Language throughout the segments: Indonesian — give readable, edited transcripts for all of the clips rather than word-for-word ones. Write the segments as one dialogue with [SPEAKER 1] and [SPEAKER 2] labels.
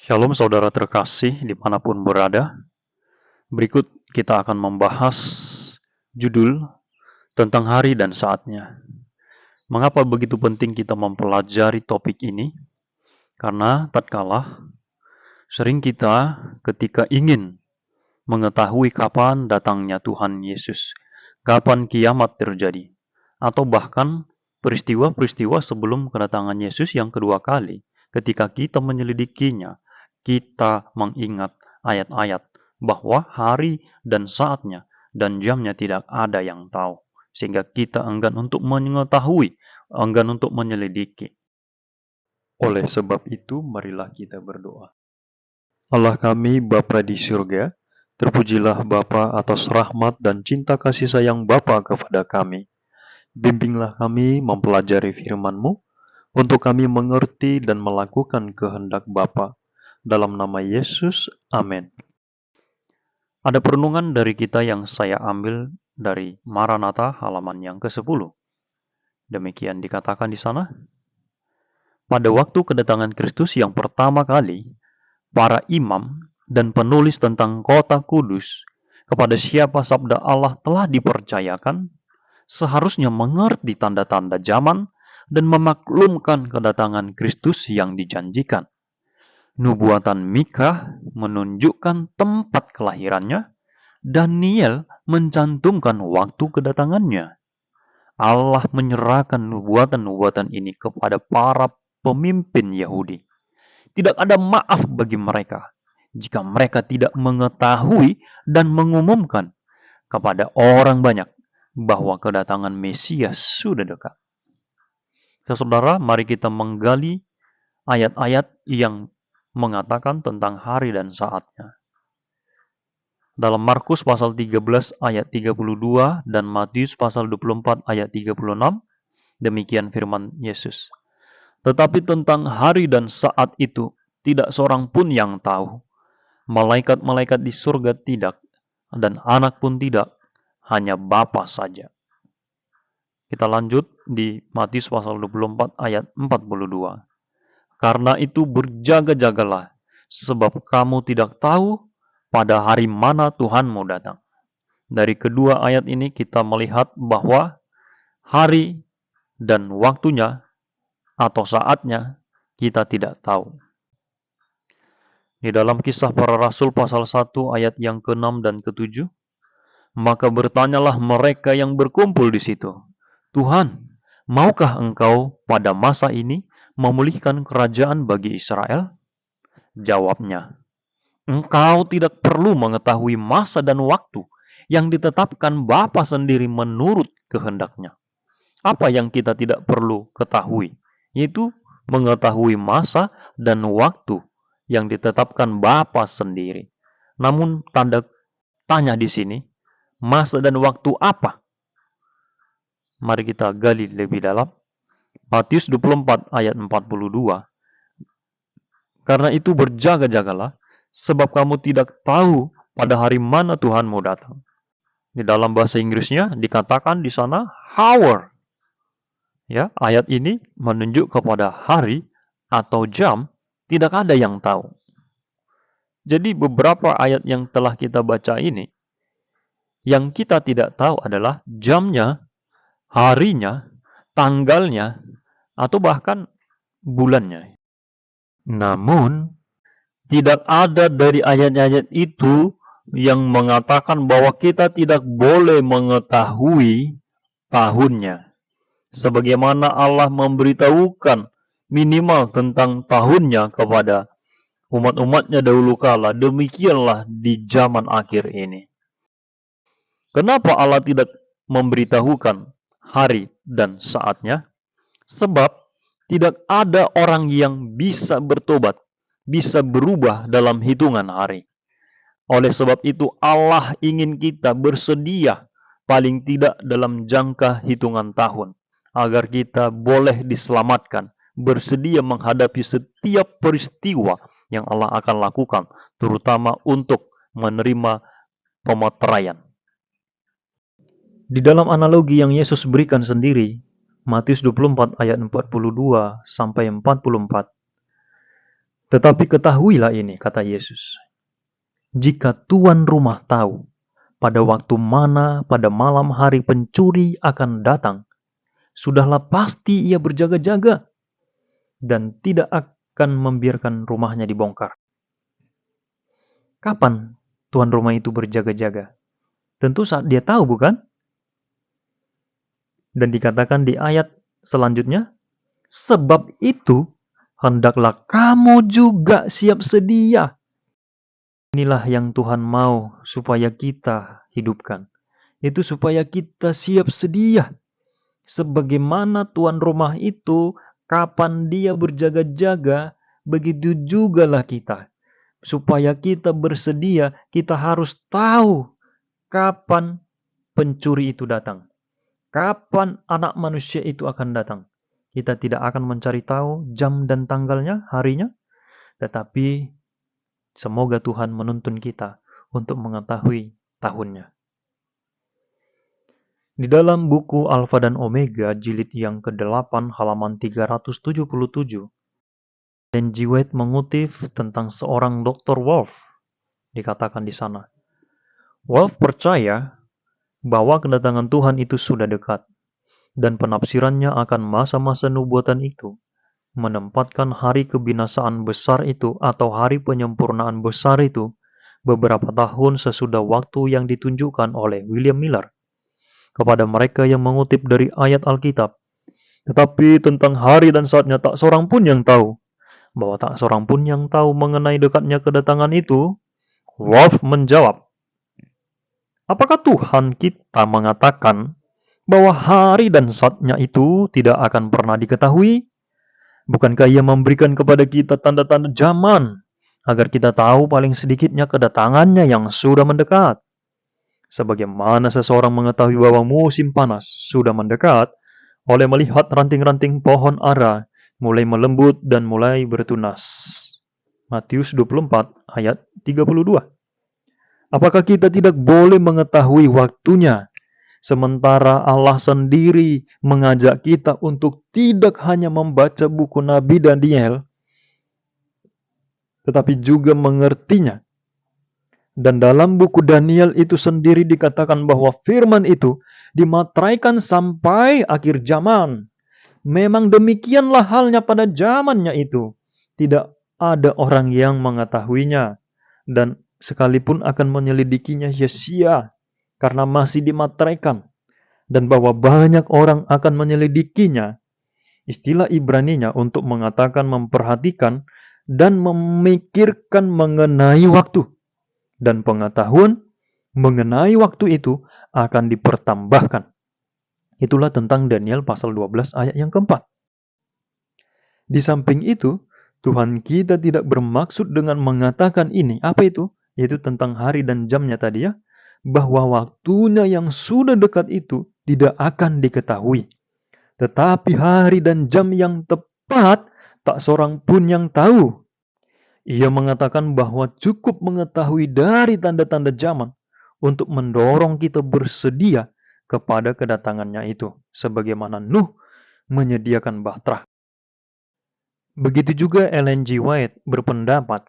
[SPEAKER 1] Shalom saudara terkasih dimanapun berada. Berikut kita akan membahas judul tentang hari dan saatnya. Mengapa begitu penting kita mempelajari topik ini? Karena tatkala sering kita ketika ingin mengetahui kapan datangnya Tuhan Yesus, kapan kiamat terjadi, atau bahkan peristiwa-peristiwa sebelum kedatangan Yesus yang kedua kali, ketika kita menyelidikinya, kita mengingat ayat-ayat bahwa hari dan saatnya dan jamnya tidak ada yang tahu. Sehingga kita enggan untuk mengetahui, enggan untuk menyelidiki. Oleh sebab itu, marilah kita berdoa. Allah kami, Bapa di surga, terpujilah Bapa atas rahmat dan cinta kasih sayang Bapa kepada kami. Bimbinglah kami mempelajari firman-Mu, untuk kami mengerti dan melakukan kehendak Bapa. Dalam nama Yesus, amin. Ada perenungan dari kita yang saya ambil dari Maranatha halaman yang ke-10. Demikian dikatakan di sana. Pada waktu kedatangan Kristus yang pertama kali, para imam dan penulis tentang kota kudus, kepada siapa sabda Allah telah dipercayakan, seharusnya mengerti tanda-tanda zaman dan memaklumkan kedatangan Kristus yang dijanjikan. Nubuatan Mika menunjukkan tempat kelahirannya, Daniel mencantumkan waktu kedatangannya. Allah menyerahkan nubuatan-nubuatan ini kepada para pemimpin Yahudi. Tidak ada maaf bagi mereka jika mereka tidak mengetahui dan mengumumkan kepada orang banyak bahwa kedatangan Mesias sudah dekat. Saudara, mari kita menggali ayat-ayat yang mengatakan tentang hari dan saatnya. Dalam Markus pasal 13 ayat 32 dan Matius pasal 24 ayat 36, demikian firman Yesus. Tetapi tentang hari dan saat itu, tidak seorang pun yang tahu. Malaikat-malaikat di surga tidak, dan anak pun tidak, hanya Bapa saja. Kita lanjut di Matius pasal 24 ayat 42. Karena itu berjaga-jagalah, sebab kamu tidak tahu pada hari mana Tuhan mau datang. Dari kedua ayat ini kita melihat bahwa hari dan waktunya atau saatnya kita tidak tahu. Di dalam Kisah Para Rasul pasal 1 ayat yang ke-6 dan ke-7, maka bertanyalah mereka yang berkumpul di situ, Tuhan, maukah engkau pada masa ini memulihkan kerajaan bagi Israel? Jawabnya, engkau tidak perlu mengetahui masa dan waktu yang ditetapkan Bapa sendiri menurut kehendaknya. Apa yang kita tidak perlu ketahui? Yaitu mengetahui masa dan waktu yang ditetapkan Bapa sendiri. Namun tanda tanya di sini, masa dan waktu apa? Mari kita gali lebih dalam. Matius 24 ayat 42. Karena itu berjaga-jagalah, sebab kamu tidak tahu pada hari mana Tuhan mau datang. Di dalam bahasa Inggrisnya dikatakan di sana hour. Ya, ayat ini menunjuk kepada hari atau jam, tidak ada yang tahu. Jadi beberapa ayat yang telah kita baca ini, yang kita tidak tahu adalah jamnya, harinya, tanggalnya, atau bahkan bulannya. Namun, tidak ada dari ayat-ayat itu yang mengatakan bahwa kita tidak boleh mengetahui tahunnya. Sebagaimana Allah memberitahukan minimal tentang tahunnya kepada umat-umatnya dahulu kala, demikianlah di zaman akhir ini. Kenapa Allah tidak memberitahukan hari dan saatnya? Sebab tidak ada orang yang bisa bertobat, bisa berubah dalam hitungan hari. Oleh sebab itu Allah ingin kita bersedia paling tidak dalam jangka hitungan tahun, agar kita boleh diselamatkan, bersedia menghadapi setiap peristiwa yang Allah akan lakukan, terutama untuk menerima pemeteraian. Di dalam analogi yang Yesus berikan sendiri, Matius 24 ayat 42 sampai 44, Tetapi ketahuilah ini, kata Yesus, jika tuan rumah tahu pada waktu mana pada malam hari pencuri akan datang, sudahlah pasti ia berjaga-jaga dan tidak akan membiarkan rumahnya dibongkar. Kapan tuan rumah itu berjaga-jaga? Tentu saat dia tahu, bukan? Dan dikatakan di ayat selanjutnya, sebab itu hendaklah kamu juga siap sedia. Inilah yang Tuhan mau supaya kita hidupkan. Itu supaya kita siap sedia. Sebagaimana tuan rumah itu, kapan dia berjaga-jaga, begitu jugalah kita. Supaya kita bersedia, kita harus tahu kapan pencuri itu datang. Kapan anak manusia itu akan datang. Kita tidak akan mencari tahu jam dan tanggalnya, harinya. Tetapi semoga Tuhan menuntun kita untuk mengetahui tahunnya. Di dalam buku Alfa dan Omega jilid yang ke-8 halaman 377, Ellen G. White mengutip tentang seorang Dr. Wolf. Dikatakan di sana, Wolf percaya bahwa kedatangan Tuhan itu sudah dekat, dan penafsirannya akan masa-masa nubuatan itu menempatkan hari kebinasaan besar itu atau hari penyempurnaan besar itu beberapa tahun sesudah waktu yang ditunjukkan oleh William Miller kepada mereka yang mengutip dari ayat Alkitab. Tetapi tentang hari dan saatnya tak seorang pun yang tahu. Bahwa tak seorang pun yang tahu mengenai dekatnya kedatangan itu, Wolf menjawab, apakah Tuhan kita mengatakan bahwa hari dan saatnya itu tidak akan pernah diketahui? Bukankah Ia memberikan kepada kita tanda-tanda zaman, agar kita tahu paling sedikitnya kedatangannya yang sudah mendekat? Sebagaimana seseorang mengetahui bahwa musim panas sudah mendekat, oleh melihat ranting-ranting pohon ara mulai melembut dan mulai bertunas. Matius 24 ayat 32. Apakah kita tidak boleh mengetahui waktunya, sementara Allah sendiri mengajak kita untuk tidak hanya membaca buku Nabi Daniel, tetapi juga mengertinya. Dan dalam buku Daniel itu sendiri dikatakan bahwa firman itu dimateraikan sampai akhir zaman. Memang demikianlah halnya pada zamannya itu. Tidak ada orang yang mengetahuinya. Dan sekalipun akan menyelidikinya sia-sia karena masih dimateraikan. Dan bahwa banyak orang akan menyelidikinya. Istilah Ibraninya untuk mengatakan memperhatikan dan memikirkan mengenai waktu. Dan pengetahuan mengenai waktu itu akan dipertambahkan. Itulah tentang Daniel pasal 12 ayat yang keempat. Di samping itu, Tuhan kita tidak bermaksud dengan mengatakan ini. Apa itu? Yaitu tentang hari dan jamnya tadi ya. Bahwa waktunya yang sudah dekat itu tidak akan diketahui. Tetapi hari dan jam yang tepat tak seorang pun yang tahu. Ia mengatakan bahwa cukup mengetahui dari tanda-tanda zaman untuk mendorong kita bersedia kepada kedatangannya itu, sebagaimana Nuh menyediakan bahtera. Begitu juga Ellen G. White berpendapat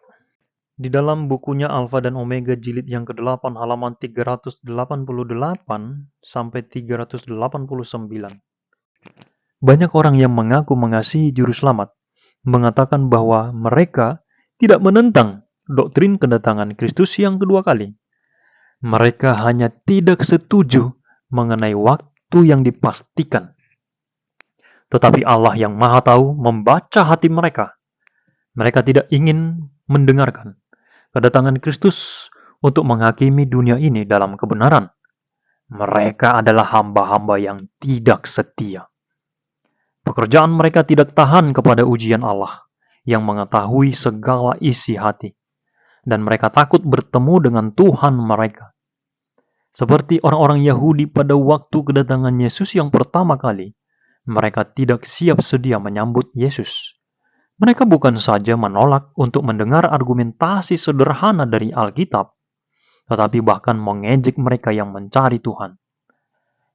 [SPEAKER 1] di dalam bukunya Alfa dan Omega jilid yang ke-8 halaman 388 sampai 389. Banyak orang yang mengaku mengasihi juru selamat mengatakan bahwa mereka tidak menentang doktrin kedatangan Kristus yang kedua kali. Mereka hanya tidak setuju mengenai waktu yang dipastikan. Tetapi Allah yang Maha Tahu membaca hati mereka. Mereka tidak ingin mendengarkan kedatangan Kristus untuk menghakimi dunia ini dalam kebenaran. Mereka adalah hamba-hamba yang tidak setia. Pekerjaan mereka tidak tahan kepada ujian Allah yang mengetahui segala isi hati. Dan mereka takut bertemu dengan Tuhan mereka. Seperti orang-orang Yahudi pada waktu kedatangan Yesus yang pertama kali, mereka tidak siap sedia menyambut Yesus. Mereka bukan saja menolak untuk mendengar argumentasi sederhana dari Alkitab, tetapi bahkan mengejek mereka yang mencari Tuhan.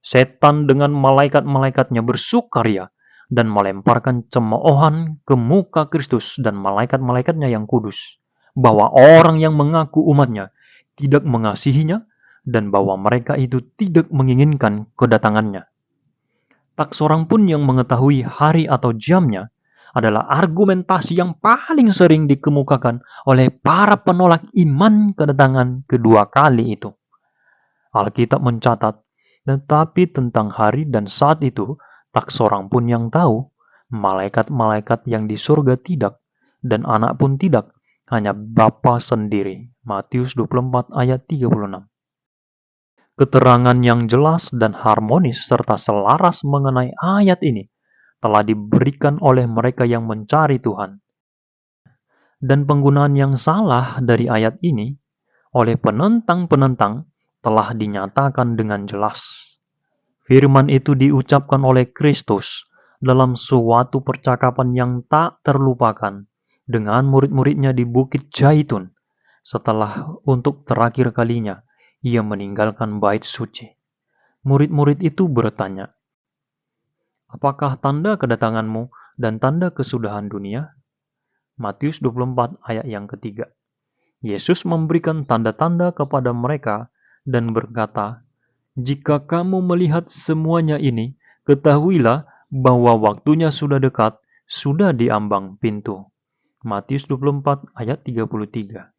[SPEAKER 1] Setan dengan malaikat-malaikatnya bersukaria dan melemparkan cemoohan ke muka Kristus dan malaikat-malaikatnya yang kudus, bahwa orang yang mengaku umatnya tidak mengasihinya, dan bahwa mereka itu tidak menginginkan kedatangannya. Tak seorang pun yang mengetahui hari atau jamnya adalah argumentasi yang paling sering dikemukakan oleh para penolak iman kedatangan kedua kali itu. Alkitab mencatat, tetapi tentang hari dan saat itu tak seorang pun yang tahu, malaikat-malaikat yang di surga tidak, dan anak pun tidak, hanya Bapa sendiri. Matius 24 ayat 36. Keterangan yang jelas dan harmonis serta selaras mengenai ayat ini telah diberikan oleh mereka yang mencari Tuhan. Dan penggunaan yang salah dari ayat ini oleh penentang-penentang telah dinyatakan dengan jelas. Firman itu diucapkan oleh Kristus dalam suatu percakapan yang tak terlupakan dengan murid-muridnya di Bukit Zaitun setelah untuk terakhir kalinya ia meninggalkan bait suci. Murid-murid itu bertanya, "Apakah tanda kedatanganmu dan tanda kesudahan dunia?" Matius 24 ayat yang ketiga. Yesus memberikan tanda-tanda kepada mereka dan berkata, "Jika kamu melihat semuanya ini, ketahuilah bahwa waktunya sudah dekat, sudah di ambang pintu." Matius 24 ayat 33.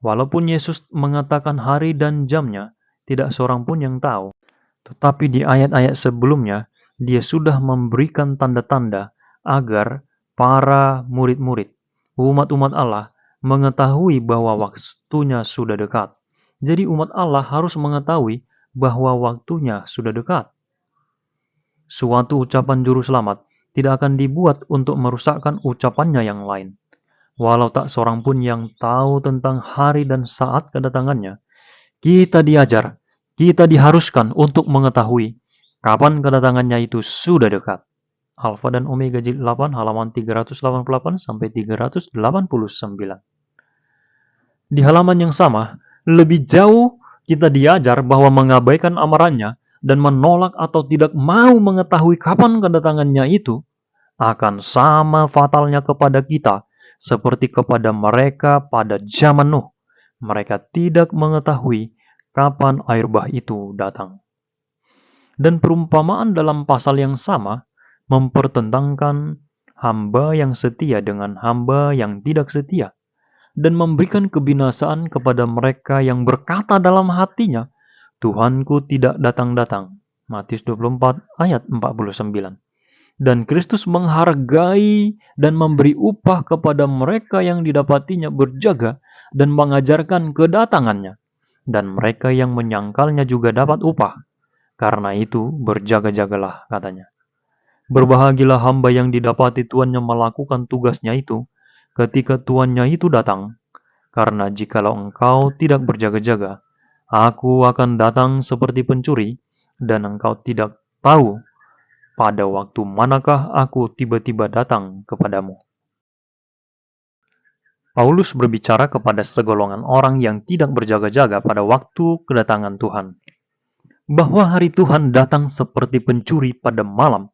[SPEAKER 1] Walaupun Yesus mengatakan hari dan jamnya, tidak seorang pun yang tahu. Tetapi di ayat-ayat sebelumnya, dia sudah memberikan tanda-tanda agar para murid-murid, umat-umat Allah, mengetahui bahwa waktunya sudah dekat. Jadi umat Allah harus mengetahui bahwa waktunya sudah dekat. Suatu ucapan juru selamat tidak akan dibuat untuk merusakkan ucapannya yang lain. Walau tak seorang pun yang tahu tentang hari dan saat kedatangannya, kita diajar, kita diharuskan untuk mengetahui kapan kedatangannya itu sudah dekat. Alfa dan Omega jilid 8 halaman 388 sampai 389. Di halaman yang sama, lebih jauh kita diajar bahwa mengabaikan amarannya dan menolak atau tidak mau mengetahui kapan kedatangannya itu akan sama fatalnya kepada kita seperti kepada mereka pada zaman Nuh. Mereka tidak mengetahui kapan air bah itu datang. Dan perumpamaan dalam pasal yang sama mempertentangkan hamba yang setia dengan hamba yang tidak setia, dan memberikan kebinasaan kepada mereka yang berkata dalam hatinya, "Tuhanku tidak datang-datang." Matius 24 ayat 49. Dan Kristus menghargai dan memberi upah kepada mereka yang didapatinya berjaga dan mengajarkan kedatangannya. Dan mereka yang menyangkalnya juga dapat upah. Karena itu berjaga-jagalah, katanya. Berbahagialah hamba yang didapati tuannya melakukan tugasnya itu ketika tuannya itu datang. Karena jikalau engkau tidak berjaga-jaga, aku akan datang seperti pencuri, dan engkau tidak tahu pada waktu manakah aku tiba-tiba datang kepadamu. Paulus berbicara kepada segolongan orang yang tidak berjaga-jaga pada waktu kedatangan Tuhan, bahwa hari Tuhan datang seperti pencuri pada malam.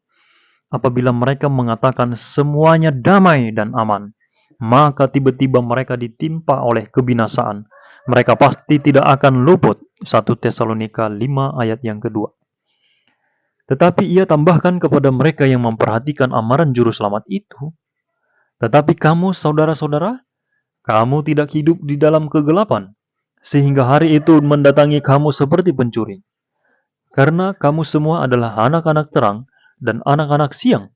[SPEAKER 1] Apabila mereka mengatakan semuanya damai dan aman, maka tiba-tiba mereka ditimpa oleh kebinasaan. Mereka pasti tidak akan luput. 1 Tesalonika 5 ayat yang kedua. Tetapi ia tambahkan kepada mereka yang memperhatikan amaran juru selamat itu, "Tetapi kamu, saudara-saudara, kamu tidak hidup di dalam kegelapan, sehingga hari itu mendatangi kamu seperti pencuri. Karena kamu semua adalah anak-anak terang dan anak-anak siang.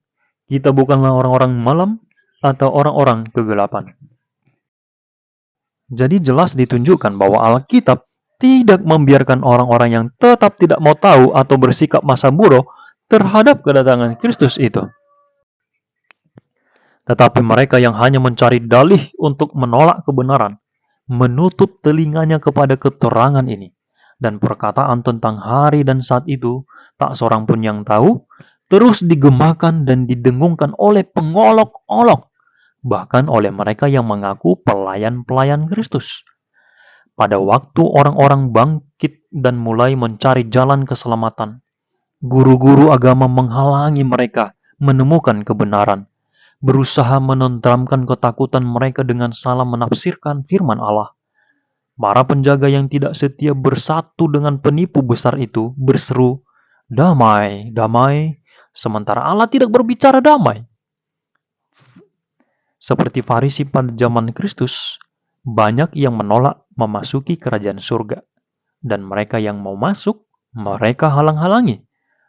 [SPEAKER 1] Kita bukanlah orang-orang malam atau orang-orang kegelapan." Jadi jelas ditunjukkan bahwa Alkitab tidak membiarkan orang-orang yang tetap tidak mau tahu atau bersikap masa bodoh terhadap kedatangan Kristus itu. Tetapi mereka yang hanya mencari dalih untuk menolak kebenaran, menutup telinganya kepada keterangan ini, dan perkataan tentang hari dan saat itu tak seorang pun yang tahu, terus digemakan dan didengungkan oleh pengolok-olok, bahkan oleh mereka yang mengaku pelayan-pelayan Kristus. Pada waktu orang-orang bangkit dan mulai mencari jalan keselamatan, guru-guru agama menghalangi mereka menemukan kebenaran, berusaha menenteramkan ketakutan mereka dengan salah menafsirkan firman Allah. Para penjaga yang tidak setia bersatu dengan penipu besar itu berseru, "Damai, damai," sementara Allah tidak berbicara damai. Seperti Farisi pada zaman Kristus, banyak yang menolak memasuki kerajaan surga. Dan mereka yang mau masuk, mereka halang-halangi.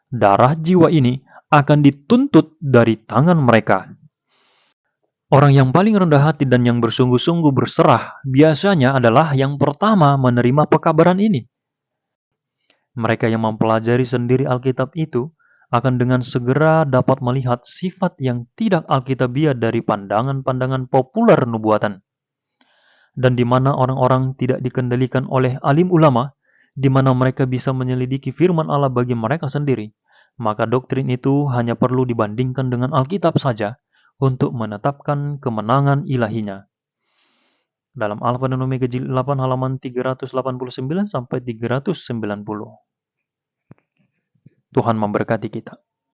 [SPEAKER 1] Darah jiwa ini akan dituntut dari tangan mereka. Orang yang paling rendah hati dan yang bersungguh-sungguh berserah biasanya adalah yang pertama menerima pekabaran ini. Mereka yang mempelajari sendiri Alkitab itu akan dengan segera dapat melihat sifat yang tidak alkitabiah dari pandangan-pandangan populer nubuatan. Dan di mana orang-orang tidak dikendalikan oleh alim ulama, di mana mereka bisa menyelidiki firman Allah bagi mereka sendiri, maka doktrin itu hanya perlu dibandingkan dengan Alkitab saja untuk menetapkan kemenangan ilahinya. Dalam Alfa dan Omega jilid 8 halaman 389 sampai 390. Tuhan memberkati kita.